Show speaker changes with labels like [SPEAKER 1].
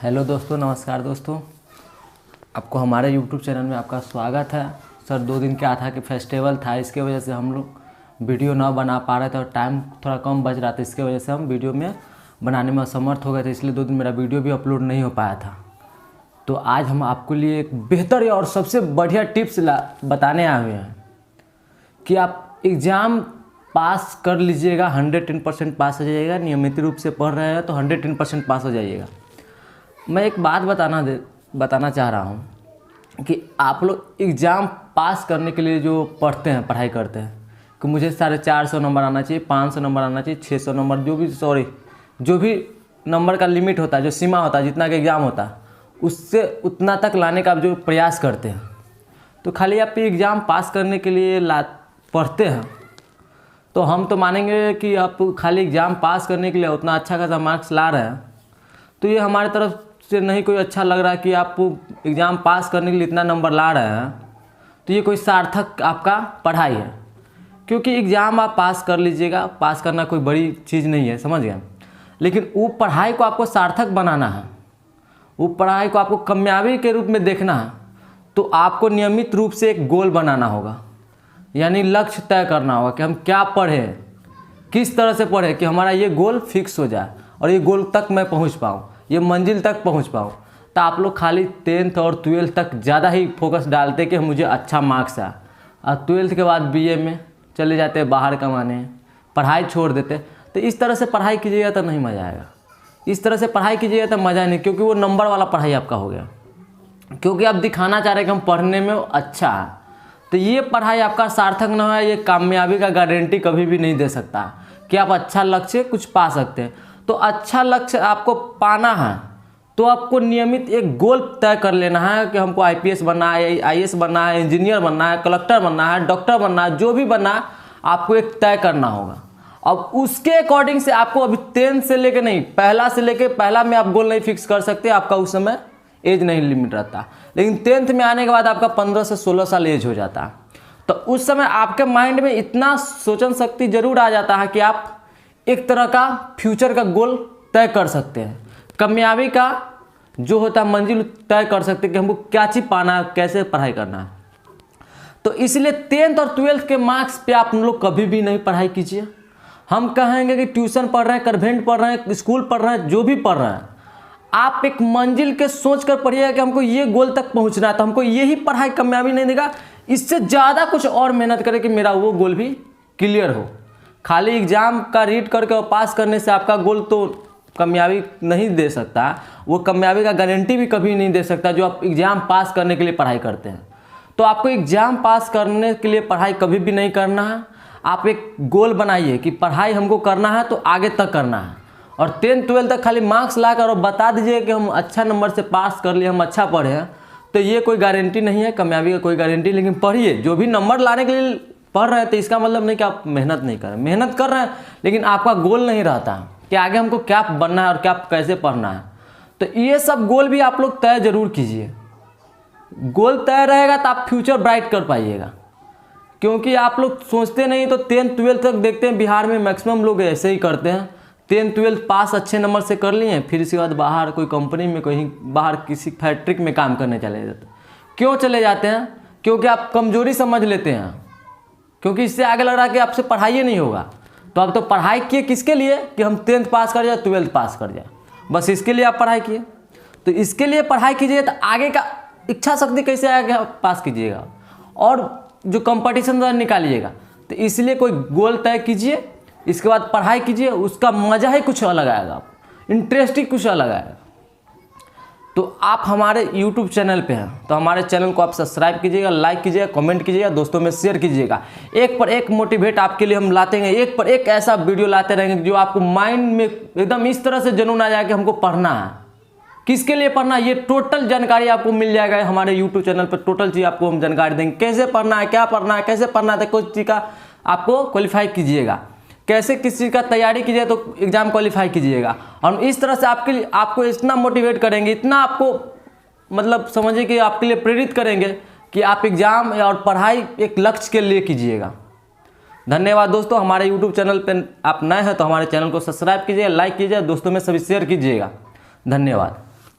[SPEAKER 1] Hello दोस्तों, नमस्कार दोस्तों। आपको हमारे यूट्यूब चैनल में आपका स्वागत है। सर 2 दिन क्या था कि फेस्टिवल था, इसके वजह से हम लोग वीडियो ना बना पा रहे थे और टाइम थोड़ा कम बच रहा था। इसके वजह से हम वीडियो में बनाने में असमर्थ हो गए थे, इसलिए 2 दिन मेरा वीडियो भी अपलोड नहीं हो पाया था। तो आज हम आपके लिए एक बेहतर और सबसे बढ़िया टिप्स बताने आए हुए हैं कि आप एग्ज़ाम पास कर लीजिएगा। 110% पास हो जाइएगा। नियमित रूप से पढ़ रहे हैं तो 110% पास हो जाइएगा। मैं एक बात बताना चाह रहा हूँ कि आप लोग एग्ज़ाम पास करने के लिए जो पढ़ते हैं, पढ़ाई करते हैं कि मुझे 450 नंबर आना चाहिए, 500 नंबर आना चाहिए, 600 नंबर, जो भी नंबर का लिमिट होता है, जो सीमा होता है, जितना का एग्ज़ाम होता है, उससे उतना तक लाने का आप जो प्रयास करते हैं, तो खाली आप एग्ज़ाम पास करने के लिए पढ़ते हैं, तो हम तो मानेंगे कि आप खाली एग्ज़ाम पास करने के लिए उतना अच्छा खासा मार्क्स ला रहे हैं। तो ये हमारी तरफ से नहीं कोई अच्छा लग रहा है कि आप एग्ज़ाम पास करने के लिए इतना नंबर ला रहे हैं, तो ये कोई सार्थक आपका पढ़ाई है। क्योंकि एग्ज़ाम आप पास कर लीजिएगा, पास करना कोई बड़ी चीज़ नहीं है, समझ गए। लेकिन वो पढ़ाई को आपको सार्थक बनाना है, वो पढ़ाई को आपको कामयाबी के रूप में देखना है, तो आपको नियमित रूप से एक गोल बनाना होगा, यानी लक्ष्य तय करना होगा कि हम क्या पढ़ें, किस तरह से पढ़ें कि हमारा ये गोल फिक्स हो जाए और ये गोल तक मैं पहुंच पाऊँ, ये मंजिल तक पहुंच पाऊँ। तो आप लोग खाली 10th और 12th तक ज़्यादा ही फोकस डालते कि मुझे अच्छा मार्क्स आए, और 12th के बाद BA में चले जाते बाहर कमाने, पढ़ाई छोड़ देते। तो इस तरह से पढ़ाई कीजिएगा तो नहीं मज़ा आएगा। इस तरह से पढ़ाई कीजिएगा तो मज़ा नहीं, क्योंकि वो नंबर वाला पढ़ाई आपका हो गया, क्योंकि आप दिखाना चाह रहे हैं कि हम पढ़ने में अच्छा है। तो ये पढ़ाई आपका सार्थक ना है, ये कामयाबी का गारंटी कभी भी नहीं दे सकता कि आप अच्छा लक्ष्य कुछ पा सकते हैं। तो अच्छा लक्ष्य आपको पाना है तो आपको नियमित एक गोल तय कर लेना है कि हमको IPS बनना है, IAS बनना है, इंजीनियर बनना है, कलेक्टर बनना है, डॉक्टर बनना है, जो भी बनना है आपको एक तय करना होगा। अब उसके अकॉर्डिंग से आपको अभी 10th से लेके नहीं, पहला में आप गोल नहीं फिक्स कर सकते, आपका उस समय एज नहीं लिमिट रहता। लेकिन 10th में आने के बाद आपका 15 से 16 साल एज हो जाता है, तो उस समय आपके माइंड में इतना सोचन शक्ति जरूर आ जाता है कि आप एक तरह का फ्यूचर का गोल तय कर सकते हैं, कामयाबी का जो होता है मंजिल तय कर सकते हैं कि हमको क्या चीज़ पाना है, कैसे पढ़ाई करना है। तो इसलिए 10th और 12th के मार्क्स पे आप लोग कभी भी नहीं पढ़ाई कीजिए। हम कहेंगे कि ट्यूशन पढ़ रहे हैं, कन्वेंट पढ़ रहे हैं, स्कूल पढ़ रहे हैं, जो भी पढ़ रहे हैं, आप एक मंजिल के सोच कर पढ़िएगा कि हमको ये गोल तक पहुंचना है, तो हमको यही पढ़ाई कामयाबी नहीं देगा, इससे ज़्यादा कुछ और मेहनत करें कि मेरा वो गोल भी क्लियर हो। खाली एग्ज़ाम का रीड करके और पास करने से आपका गोल तो कामयाबी नहीं दे सकता, वो कामयाबी का गारंटी भी कभी नहीं दे सकता जो आप एग्ज़ाम पास करने के लिए पढ़ाई करते हैं। तो आपको एग्ज़ाम पास करने के लिए पढ़ाई कभी भी नहीं करना है। आप एक गोल बनाइए कि पढ़ाई हमको करना है तो आगे तक करना है, और 10th 12th तक खाली मार्क्स लाकर और बता दीजिए कि हम अच्छा नंबर से पास कर लिए, हम अच्छा पढ़े हैं, तो ये कोई गारंटी नहीं है, कामयाबी का कोई गारंटी। लेकिन पढ़िए, जो भी नंबर लाने के लिए पढ़ रहे हैं तो इसका मतलब नहीं कि आप मेहनत नहीं कर रहे हैं, मेहनत कर रहे हैं, लेकिन आपका गोल नहीं रहता कि आगे हमको क्या बनना है और क्या कैसे पढ़ना है। तो ये सब गोल भी आप लोग तय जरूर कीजिए। गोल तय रहेगा तो आप फ्यूचर ब्राइट कर पाइएगा, क्योंकि आप लोग सोचते नहीं। तो 10th 12th तक देखते हैं बिहार में मैक्सिमम लोग ऐसे ही करते हैं, 10th 12th पास अच्छे नंबर से कर लिए, फिर इसके बाद बाहर कोई कंपनी में, कहीं बाहर किसी फैक्ट्री में काम करने चले जाते हैं। क्यों चले जाते हैं? क्योंकि आप कमजोरी समझ लेते हैं, क्योंकि इससे आगे लग रहा है कि आपसे पढ़ाई ही नहीं होगा। तो आप तो पढ़ाई किए किसके लिए कि हम 10th पास कर जाए, 12th पास कर जाए, बस इसके लिए आप पढ़ाई किए। तो इसके लिए पढ़ाई कीजिए तो आगे का इच्छा शक्ति कैसे आगे पास कीजिएगा और जो कंपटीशन निकालिएगा। तो इसलिए कोई गोल तय कीजिए, इसके बाद पढ़ाई कीजिए, उसका मज़ा ही कुछ अलग आएगा, इंटरेस्ट ही कुछ अलग आएगा। तो आप हमारे YouTube चैनल पे हैं तो हमारे चैनल को आप सब्सक्राइब कीजिएगा, लाइक कीजिएगा, कमेंट कीजिएगा, दोस्तों में शेयर कीजिएगा। एक पर एक मोटिवेट आपके लिए हम लाते हैं, एक पर एक ऐसा वीडियो लाते रहेंगे जो आपको माइंड में एकदम इस तरह से जुनून आ जाए कि हमको पढ़ना है, किसके लिए पढ़ना है, ये टोटल जानकारी आपको मिल जाएगा हमारे YouTube चैनल पर। टोटल चीज़ आपको हम जानकारी देंगे, कैसे पढ़ना है, क्या पढ़ना है, कैसे पढ़ना है, तो कुछ चीज़ का आपको क्वालिफाई कीजिएगा, कैसे किस चीज़ का तैयारी कीजिए तो एग्ज़ाम क्वालिफाई कीजिएगा। और इस तरह से आपको इतना मोटिवेट करेंगे, इतना आपको मतलब समझिए कि आपके लिए प्रेरित करेंगे कि आप एग्ज़ाम और पढ़ाई एक लक्ष्य के लिए कीजिएगा। धन्यवाद दोस्तों। हमारे YouTube चैनल पर आप नए हैं तो हमारे चैनल को सब्सक्राइब कीजिए, लाइक कीजिए, दोस्तों में सभी शेयर कीजिएगा। धन्यवाद।